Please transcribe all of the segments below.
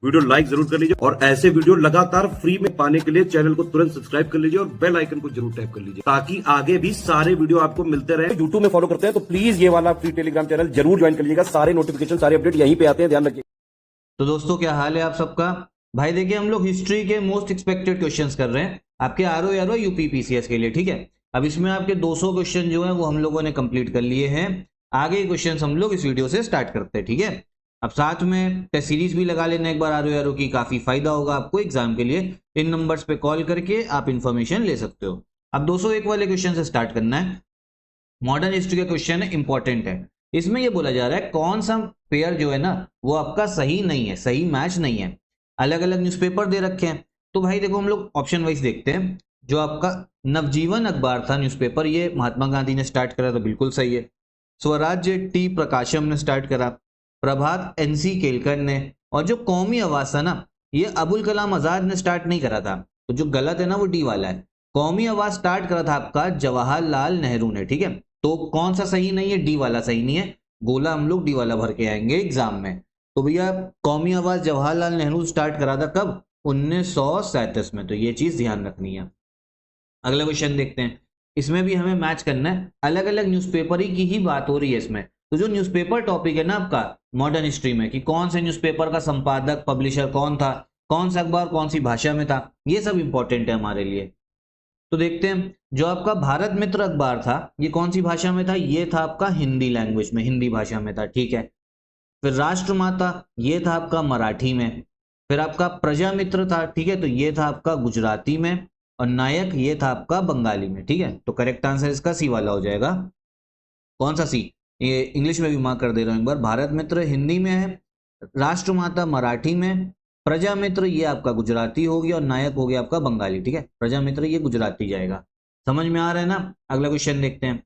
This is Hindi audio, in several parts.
वीडियो लाइक जरूर कर लीजिए और ऐसे वीडियो लगातार फ्री में पाने के लिए चैनल को तुरंत सब्सक्राइब कर लीजिए और बेल आइकन को जरूर टैप कर लीजिए ताकि आगे भी सारे वीडियो आपको मिलते रहे। यूट्यूब में फॉलो करते हैं तो प्लीज ये वाला फ्री टेलीग्राम चैनल जरूर ज्वाइन कर लीजिएगा। सारे नोटिफिकेशन सारे अपडेट यहीं पे आते हैं, ध्यान रखिए। तो दोस्तों क्या हाल है आप सबका। भाई देखिए हम लोग हिस्ट्री के मोस्ट एक्सपेक्टेड क्वेश्चंस कर रहे हैं आपके आरओ यूपी पीसीएस के लिए, ठीक है। अब इसमें आपके 200 क्वेश्चन जो है वो हम लोगों ने कंप्लीट कर लिए हैं। आगे क्वेश्चंस हम लोग इस वीडियो से स्टार्ट करते हैं, ठीक है। अब साथ में टेस्ट सीरीज भी लगा लेना एक बार आरओ की, काफी फायदा होगा आपको एग्जाम के लिए। इन नंबर्स पे कॉल करके आप इंफॉर्मेशन ले सकते हो। अब 201 वाले क्वेश्चन से स्टार्ट करना है। मॉडर्न हिस्ट्री का क्वेश्चन है, इंपॉर्टेंट है। इसमें यह बोला जा रहा है कौन सा पेयर जो है ना वो आपका सही नहीं है, सही मैच नहीं है। अलग अलग न्यूज़पेपर दे रखे हैं, तो भाई देखो हम लोग ऑप्शन वाइज देखते हैं। जो आपका नवजीवन अखबार था न्यूज़पेपर, ये महात्मा गांधी ने स्टार्ट करा, तो बिल्कुल सही है। स्वराज्य टी प्रकाशम ने स्टार्ट करा, प्रभात एनसी केलकर ने। और जो कौमी आवाज था ना, ये अबुल कलाम आजाद ने स्टार्ट नहीं करा था, तो जो गलत है ना वो डी वाला है। कौमी आवाज स्टार्ट करा था आपका जवाहरलाल नेहरू ने, ठीक है। तो कौन सा सही नहीं है, डी वाला सही नहीं है। गोला हम लोग डी वाला भर के आएंगे एग्जाम में। तो भैया कौमी आवाज जवाहरलाल नेहरू स्टार्ट करा था कब, 1937 में, तो ये चीज ध्यान रखनी है। अगला क्वेश्चन देखते हैं। इसमें भी हमें मैच करना है, अलग अलग न्यूज़पेपर की ही बात हो रही है इसमें। तो जो न्यूज़पेपर टॉपिक है ना आपका मॉडर्न हिस्ट्री में, कि कौन से न्यूज़पेपर का संपादक पब्लिशर कौन था, कौन सा अखबार कौन सी भाषा में था, ये सब इंपॉर्टेंट है हमारे लिए। तो देखते हैं, जो आपका भारत मित्र अखबार था ये कौन सी भाषा में था, ये था आपका हिंदी लैंग्वेज में, हिंदी भाषा में था, ठीक है। फिर राष्ट्रमाता ये था आपका मराठी में। फिर आपका प्रजामित्र था, ठीक है, तो ये था आपका गुजराती में। और नायक ये था आपका बंगाली में, ठीक है। तो करेक्ट आंसर इसका सी वाला हो जाएगा। कौन सा सी, ये इंग्लिश में भी मार्क कर दे रहा हूं एक बार। भारत मित्र हिंदी में है, राष्ट्रमाता मराठी में, प्रजामित्र ये आपका गुजराती हो गया और नायक हो गया आपका बंगाली, ठीक है। प्रजामित्र ये गुजराती जाएगा। समझ में आ रहा है ना। अगला क्वेश्चन देखते हैं।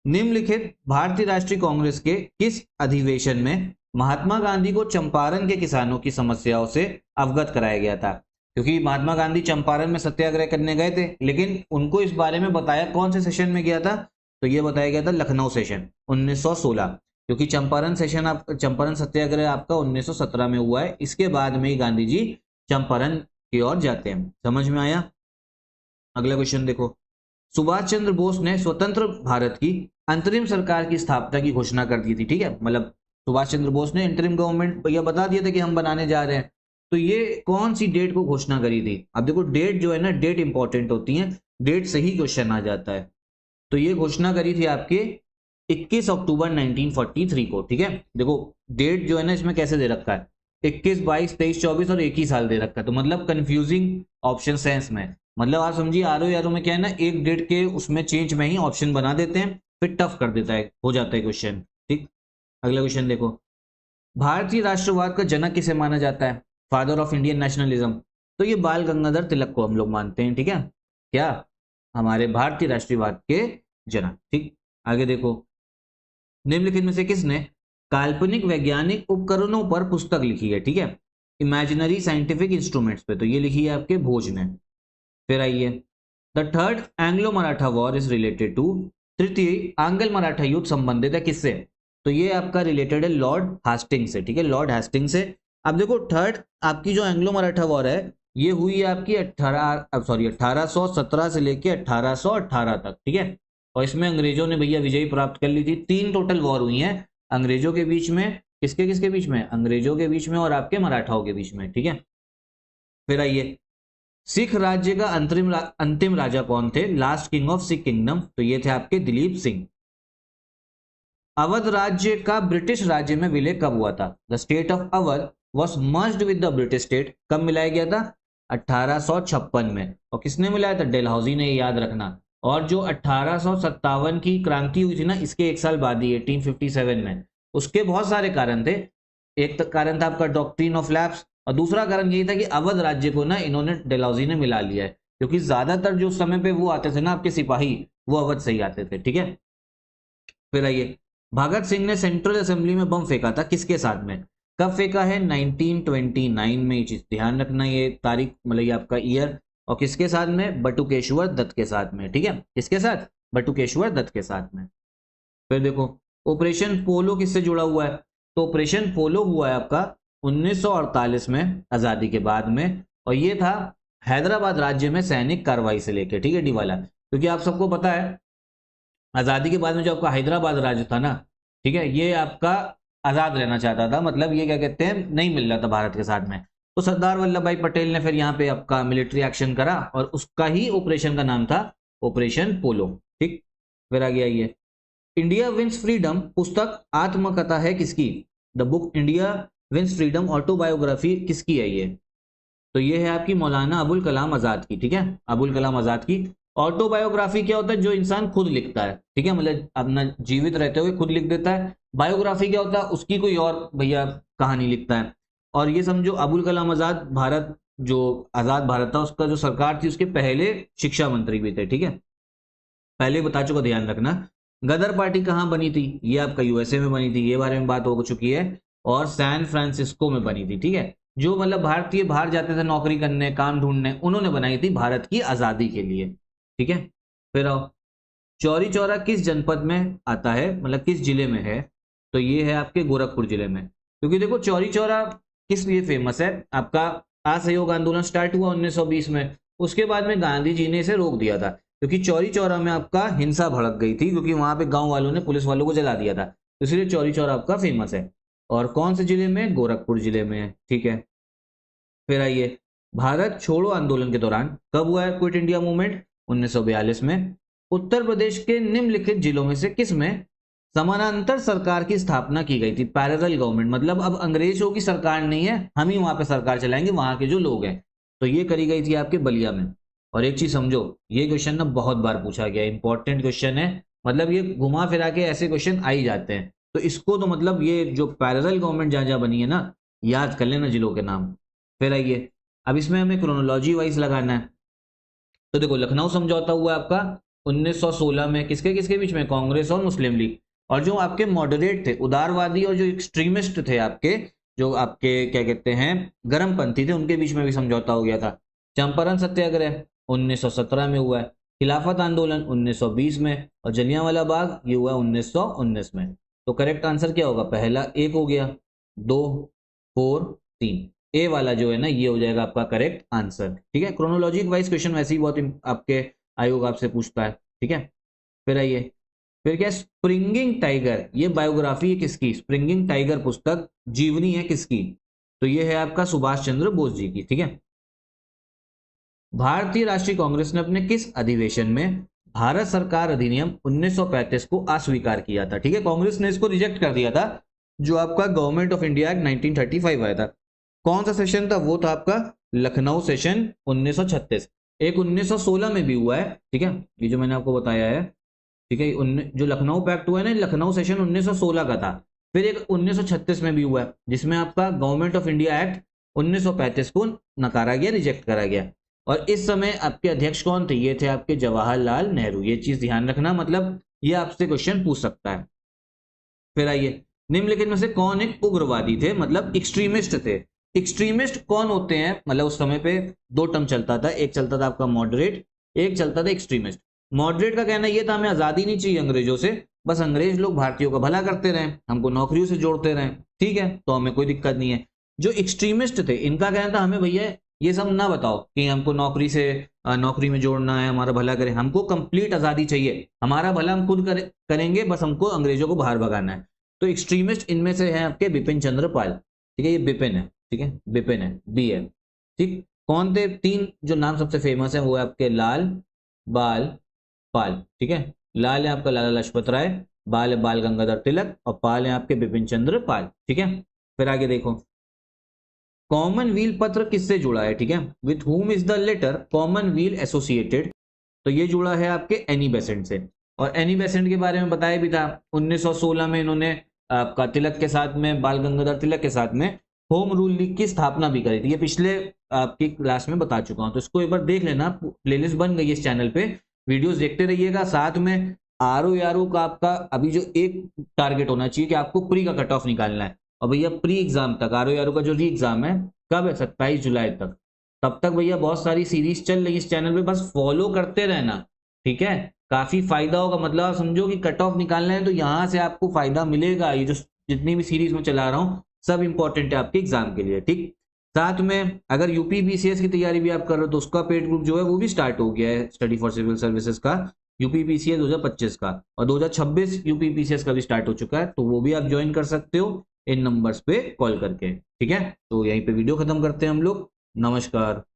निम्नलिखित भारतीय राष्ट्रीय कांग्रेस के किस अधिवेशन में महात्मा गांधी को चंपारण के किसानों की समस्याओं से अवगत कराया गया था। क्योंकि महात्मा गांधी चंपारण में सत्याग्रह करने गए थे, लेकिन उनको इस बारे में बताया कौन से सेशन में गया था, तो ये बताया गया था लखनऊ सेशन 1916। क्योंकि चंपारण सेशन चंपारण सत्याग्रह आपका 1917 में हुआ है, इसके बाद में ही गांधी जी चंपारण की ओर जाते हैं। समझ में आया। अगला क्वेश्चन देखो। सुभाष चंद्र बोस ने स्वतंत्र भारत की अंतरिम सरकार की स्थापना की घोषणा कर दी थी, ठीक है। मतलब सुभाष चंद्र बोस ने इंटरिम गवर्नमेंट यह बता दिया था कि हम बनाने जा रहे हैं। तो ये कौन सी डेट को घोषणा करी थी। अब देखो डेट जो है ना, डेट इंपॉर्टेंट होती है, डेट से ही क्वेश्चन आ जाता है। तो ये घोषणा करी थी आपके 21 अक्टूबर 1943 को, ठीक है। देखो डेट जो है ना इसमें कैसे दे रखा है, 21, 22, 23, 24 और एक ही साल दे रखा है, तो मतलब कंफ्यूजिंग ऑप्शन है इसमें। मतलब आप समझिए आरओ में क्या है ना, एक डेट के उसमें चेंज में ही ऑप्शन बना देते हैं, फिर टफ कर देता है, हो जाता है क्वेश्चन, ठीक। अगला क्वेश्चन देखो। भारतीय राष्ट्रवाद का जनक किसे माना जाता है, फादर ऑफ इंडियन नेशनलिज्म। तो ये बाल गंगाधर तिलक को हम लोग मानते हैं, ठीक है। क्या, हमारे भारतीय राष्ट्रवाद के जनक, ठीक। आगे देखो। निम्नलिखित में से किसने काल्पनिक वैज्ञानिक उपकरणों पर पुस्तक लिखी है, ठीक है, इमेजिनरी साइंटिफिक इंस्ट्रूमेंट्स पे, तो ये लिखी है आपके भोज ने। फिर आइए, the third Anglo Maratha war is related to, तृतीय आंग्ल मराठा युद्ध संबंधित है किससे, तो ये आपका रिलेटेड है लॉर्ड हास्टिंग से, ठीक है, लॉर्ड हास्टिंग से। अब देखो थर्ड आपकी जो एंग्लो मराठा वॉर है ये हुई है आपकी 1817 से लेके 1818 तक, ठीक है। और इसमें अंग्रेजों ने भैया विजय प्राप्त कर ली थी। 3 टोटल वॉर हुई हैं अंग्रेजों के बीच में, किसके किसके बीच में, अंग्रेजों के बीच में और आपके मराठाओं के बीच में, ठीक है। फिर आइए, सिख राज्य का अंतिम राजा कौन थे, last king of Sikh kingdom, तो ये थे आपके दिलीप सिंह। अवध राज्य का ब्रिटिश राज्य में विलय कब हुआ था, the state of Awadh was merged with the British state, कब मिलाया गया था, 1856 में। और किसने मिलाया था, डेलहाउसी ने, याद रखना। और जो 1857 की क्रांति हुई थी ना, इसके एक साल बाद ही 1857 में, उसके बहुत सारे कारण थे। एक कारण था आपका डॉक्ट्रिन ऑफ लैप्स, और दूसरा कारण यही था कि अवध राज्य को ना इन्होंने डेलहाउसी ने मिला लिया है, क्योंकि ज्यादातर जो समय पे वो आते थे ना आपके सिपाही, वो अवध से ही आते थे, ठीक है। फिर आइए, भगत सिंह ने सेंट्रल असेंबली में बम फेंका था किसके साथ में, कब फेंका है, 1929 में। ये चीज ध्यान रखना, ये तारीख मतलब ये आपका ईयर। और किसके साथ में, बटुकेश्वर दत्त के साथ में, ठीक है। किसके साथ, बटुकेश्वर दत्त के साथ में। फिर देखो ऑपरेशन पोलो किससे जुड़ा हुआ है, तो ऑपरेशन पोलो हुआ है आपका 1948 में आजादी के बाद में, और ये था हैदराबाद राज्य में सैनिक कार्रवाई से लेकर, ठीक है डी वाला, क्योंकि आप सबको पता है आजादी के बाद में जो आपका हैदराबाद राज्य था ना, ठीक है, ये आपका आजाद रहना चाहता था, मतलब ये क्या कहते हैं नहीं मिल रहा था भारत के साथ में। तो सरदार वल्लभ भाई पटेल ने फिर यहाँ पे आपका मिलिट्री एक्शन करा और उसका ही ऑपरेशन का नाम था ऑपरेशन पोलो, ठीक। फिर आ गया ये इंडिया विंस फ्रीडम पुस्तक आत्मकथा है किसकी? The book India wins freedom autobiography किसकी है ये? तो ये है आपकी मौलाना अबुल कलाम आजाद की, ठीक है, अबुल कलाम आजाद की। ऑटोबायोग्राफी क्या होता है? जो इंसान खुद लिखता है, ठीक है, मतलब अपना जीवित रहते हुए खुद लिख देता है। बायोग्राफी क्या होता है? उसकी कोई और भैया कहानी लिखता है। और ये समझो अबुल कलाम आजाद भारत जो आजाद भारत था उसका जो सरकार थी उसके पहले शिक्षा मंत्री भी थे, ठीक है, पहले बता चुका, ध्यान रखना। गदर पार्टी कहाँ बनी थी? ये आपका यूएसए में बनी थी, ये बारे में बात हो चुकी है, और सैन फ्रांसिस्को में बनी थी, ठीक है। जो मतलब भारतीय बाहर जाते थे नौकरी करने, काम ढूंढने, उन्होंने बनाई थी भारत की आजादी के लिए, ठीक है। फिर आओ, चौरी चौरा किस जनपद में आता है, मतलब किस जिले में है? तो ये है आपके गोरखपुर जिले में। क्योंकि देखो चौरी चौरा किस लिए फेमस है? आपका असहयोग आंदोलन स्टार्ट हुआ 1920 में, उसके बाद में गांधी जी ने इसे रोक दिया था, क्योंकि चौरी चौरा में आपका हिंसा भड़क गई थी, क्योंकि वहां पे गांव वालों ने पुलिस वालों को जला दिया था, तो इसलिए चौरी चौरा आपका फेमस है। और कौन से जिले में? गोरखपुर जिले में है, ठीक है। फिर आइए, भारत छोड़ो आंदोलन के दौरान कब हुआ है क्विट इंडिया मूवमेंट? 1942 में। उत्तर प्रदेश के निम्नलिखित जिलों में से किस में समानांतर सरकार की स्थापना की गई थी? पैरेलल गवर्नमेंट, मतलब अब अंग्रेजों की सरकार नहीं है, हम ही वहां पे सरकार चलाएंगे, वहां के जो लोग हैं। तो ये करी गई थी आपके बलिया में। और एक चीज समझो, ये क्वेश्चन ना बहुत बार पूछा गया, इंपॉर्टेंट क्वेश्चन है, मतलब ये घुमा फिरा के ऐसे क्वेश्चन आ ही जाते हैं, तो इसको तो मतलब ये जो पैरेलल गवर्नमेंट जहां जहां बनी है ना, याद कर लेना जिलों के नाम। फिर आइए, अब इसमें हमें क्रोनोलॉजी वाइज लगाना है। तो देखो लखनऊ समझौता हुआ आपका 1916 में, किसके किसके बीच में? कांग्रेस और मुस्लिम लीग। और जो आपके मॉडरेट थे, उदारवादी और जो एक्सट्रीमिस्ट थे आपके, जो आपके क्या कहते हैं गर्मपंथी थे, उनके बीच में भी समझौता हो गया था। चंपारण सत्याग्रह 1917 में हुआ है। खिलाफत आंदोलन 1920 में, और जलियांवाला बाग ये हुआ 1919 में। तो करेक्ट आंसर क्या होगा? पहला एक हो गया, 2, 4, 3, ए वाला जो है ना ये हो जाएगा आपका करेक्ट आंसर, ठीक है। क्रोनोलॉजी वाइज क्वेश्चन वैसे ही बहुत आपके आयोग आपसे पूछता है, ठीक है। फिर आइए, फिर क्या? स्प्रिंगिंग टाइगर, ये बायोग्राफी है किसकी? स्प्रिंगिंग टाइगर पुस्तक जीवनी है किसकी? तो ये है आपका सुभाष चंद्र बोस जी की, ठीक है। भारतीय राष्ट्रीय कांग्रेस ने अपने किस अधिवेशन में भारत सरकार अधिनियम 1935 को अस्वीकार किया था? ठीक है, कांग्रेस ने इसको रिजेक्ट कर दिया था, जो आपका गवर्नमेंट ऑफ इंडिया एक्ट 1935 आया था। कौन सा सेशन था? वो था आपका लखनऊ सेशन 1936। एक 1916 में भी हुआ है, ठीक है, ये जो मैंने आपको बताया है, ठीक है। जो लखनऊ पैक्ट हुआ है ना, लखनऊ सेशन 1916 का था। फिर एक 1936 में भी हुआ है, जिसमें आपका गवर्नमेंट ऑफ इंडिया एक्ट 1935 को नकारा गया, रिजेक्ट करा गया। और इस समय आपके अध्यक्ष कौन थे? ये थे आपके जवाहरलाल नेहरू। ये चीज ध्यान रखना, मतलब ये आपसे क्वेश्चन पूछ सकता है। फिर आइए, निम्नलिखित में से कौन एक उग्रवादी थे, मतलब एक्सट्रीमिस्ट थे? एक्सट्रीमिस्ट कौन होते हैं? मतलब उस समय पे दो टर्म चलता था, एक चलता था आपका मॉडरेट, एक चलता था एक्सट्रीमिस्ट। मॉडरेट का कहना यह था हमें आजादी नहीं चाहिए अंग्रेजों से, बस अंग्रेज लोग भारतीयों का भला करते रहे, हमको नौकरियों से जोड़ते रहे, ठीक है, तो हमें कोई दिक्कत नहीं है। जो एक्सट्रीमिस्ट थे इनका कहना था हमें भैया ये सब ना बताओ कि हमको नौकरी में जोड़ना है, हमारा भला करें, हमको कंप्लीट आजादी चाहिए, हमारा भला हम खुद करेंगे, बस हमको अंग्रेजों को बाहर भगाना है। तो एक्सट्रीमिस्ट इनमें से हैं आपके बिपिन चंद्र पाल, ठीक है, ये बिपिन है, ठीक है, बिपिन है, बी है, ठीक। कौन थे? तीन जो नाम सबसे फेमस है वो है आपके लाल, बाल, पाल, ठीक है। लाल है आपका लाला लाजपत राय, बाल है बाल गंगाधर तिलक, और पाल है आपके बिपिन चंद्र पाल, ठीक है। फिर आगे देखो, कॉमनवेल्थ पत्र किससे जुड़ा है? ठीक है, with whom is the letter commonwealth associated? तो ये जुड़ा है आपके एनी बेसेंट से। और एनी बेसेंट के बारे में बताया भी था, 1916 में इन्होंने आपका तिलक के साथ में, बाल गंगाधर तिलक के साथ में होम रूल लीग की स्थापना भी करी थी। ये पिछले आपकी क्लास में बता चुका हूं, तो इसको एक बार देख लेना, प्लेलिस्ट बन गई है इस चैनल पे, वीडियोस देखते रहिएगा। साथ में आरओ यारो का आपका अभी जो एक टारगेट होना चाहिए कि आपको प्री का कट ऑफ निकालना है, और भैया प्री एग्जाम तक आरओ यारो का जो री एग्जाम है कब है? 27 जुलाई तक। तब तक भैया बहुत सारी सीरीज चल रही है इस चैनल पे, बस फॉलो करते रहना, ठीक है, काफी फायदा होगा। मतलब आप समझो कि कट ऑफ निकालना है तो यहाँ से आपको फायदा मिलेगा। ये जो जितनी भी सीरीज में चला रहा हूँ सब इंपॉर्टेंट है आपके एग्जाम के लिए, ठीक। साथ में अगर यूपीपीसीएस की तैयारी भी आप कर रहे हो तो उसका पेड ग्रुप जो है वो भी स्टार्ट हो गया है, स्टडी फॉर सिविल सर्विसेज का, यूपीपीसीएस 2025 का, और 2026 यूपीपीसीएस का भी स्टार्ट हो चुका है, तो वो भी आप ज्वाइन कर सकते हो इन नंबर्स पे कॉल करके, ठीक है। तो यहीं पे वीडियो खत्म करते हैं हम लोग। नमस्कार।